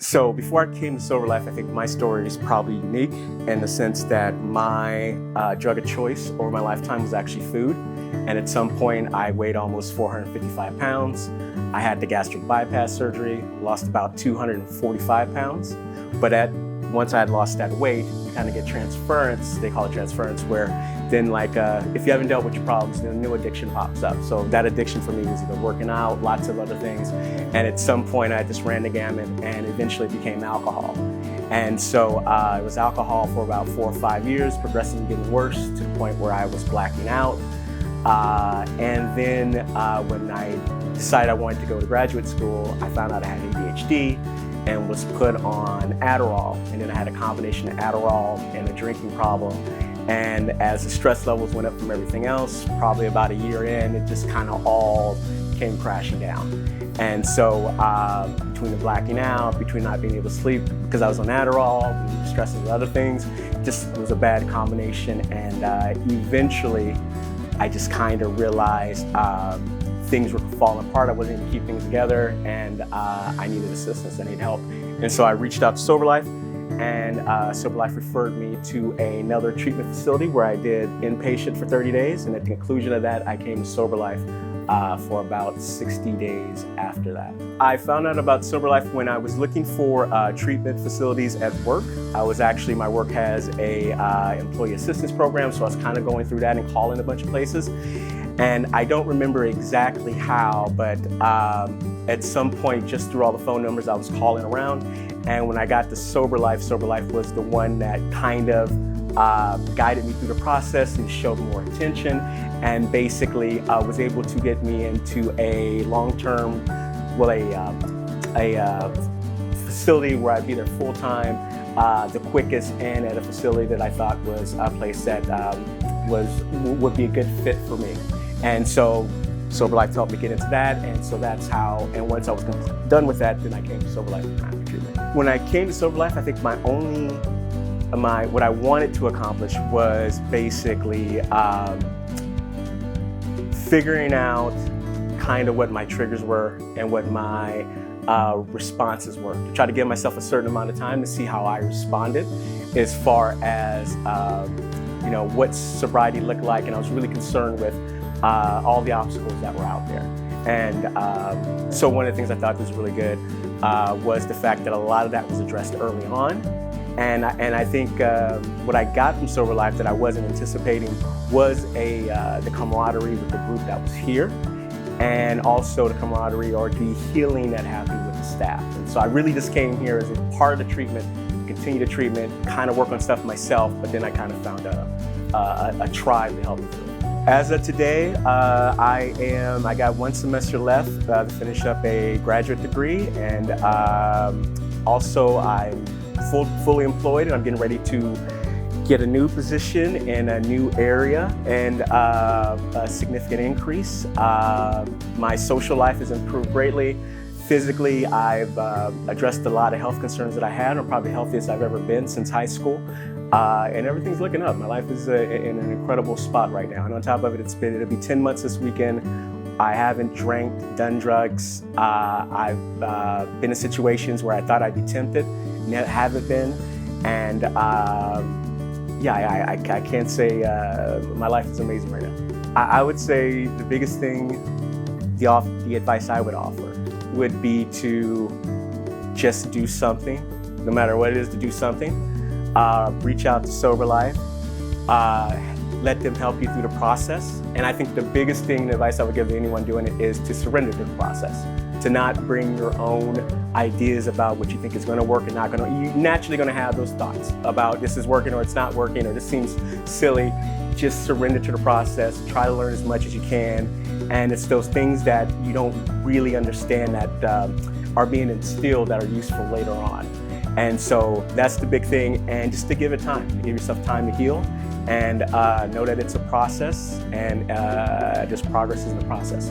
So before I came to Sober Life, I think my story is probably unique in the sense that my drug of choice over my lifetime was actually food. And at some point I weighed almost 455 pounds. I had the gastric bypass surgery, lost about 245 pounds. But once I had lost that weight, you kind of get transference, they call it transference, where then if you haven't dealt with your problems, then a new addiction pops up. So that addiction for me was either working out, lots of other things. And at some point I just ran the gamut and eventually became alcohol. And so it was alcohol for about 4 or 5 years, progressively getting worse to the point where I was blacking out. And then when I decided I wanted to go to graduate school, I found out I had ADHD and was put on Adderall. And then I had a combination of Adderall and a drinking problem. And as the stress levels went up from everything else, probably about a year in, it just kind of all came crashing down. And so between the blacking out, between not being able to sleep because I was on Adderall, stress and other things, just was a bad combination. And eventually I just kind of realized things were falling apart. I wasn't even keeping things together, and I needed assistance, I needed help. And so I reached out to Sober Life, and Sober Life referred me to another treatment facility where I did inpatient for 30 days. And at the conclusion of that, I came to Sober Life for about 60 days after that. I found out about Sober Life when I was looking for treatment facilities at work. My work has a employee assistance program, so I was kind of going through that and calling a bunch of places. And I don't remember exactly how, but at some point, just through all the phone numbers, I was calling around. And when I got to Sober Life was the one that kind of guided me through the process and showed more attention, and basically was able to get me into a long-term, a facility where I'd be there full-time, the quickest, and at a facility that I thought was a place that would be a good fit for me. And so Sober Life helped me get into that, and so that's how, and once I was done with that, then I came to Sober Life for treatment. When I came to Sober Life, I think what I wanted to accomplish was basically figuring out kind of what my triggers were and what my responses were, to try to give myself a certain amount of time to see how I responded as far as what sobriety looked like. And I was really concerned with all the obstacles that were out there. And so one of the things I thought was really good was the fact that a lot of that was addressed early on. And I think what I got from Sober Life that I wasn't anticipating was the camaraderie with the group that was here, and also the camaraderie or the healing that happened with the staff. And so I really just came here as a part of the treatment, to continue the treatment, kind of work on stuff myself, but then I kind of found a tribe to help me through it. As of today, I got 1 semester left to finish up a graduate degree, and also I'm fully employed, and I'm getting ready to get a new position in a new area and a significant increase. My social life has improved greatly. Physically, I've addressed a lot of health concerns that I had. I'm probably the healthiest I've ever been since high school. And everything's looking up. My life is in an incredible spot right now. And on top of it, it'll be 10 months this weekend. I haven't drank, done drugs. I've been in situations where I thought I'd be tempted, haven't been. And I can't say my life is amazing right now. I would say the biggest thing, the advice I would offer would be to just do something, no matter what it is, to do something. Reach out to Sober Life, let them help you through the process. And I think the biggest thing, the advice I would give to anyone doing it, is to surrender to the process, to not bring your own ideas about what you think is gonna work and not gonna. You're naturally gonna have those thoughts about this is working or it's not working or this seems silly. Just surrender to the process, try to learn as much as you can. And it's those things that you don't really understand that are being instilled that are useful later on. And so that's the big thing, and just to give it time, to give yourself time to heal, and know that it's a process, and just progress is in the process.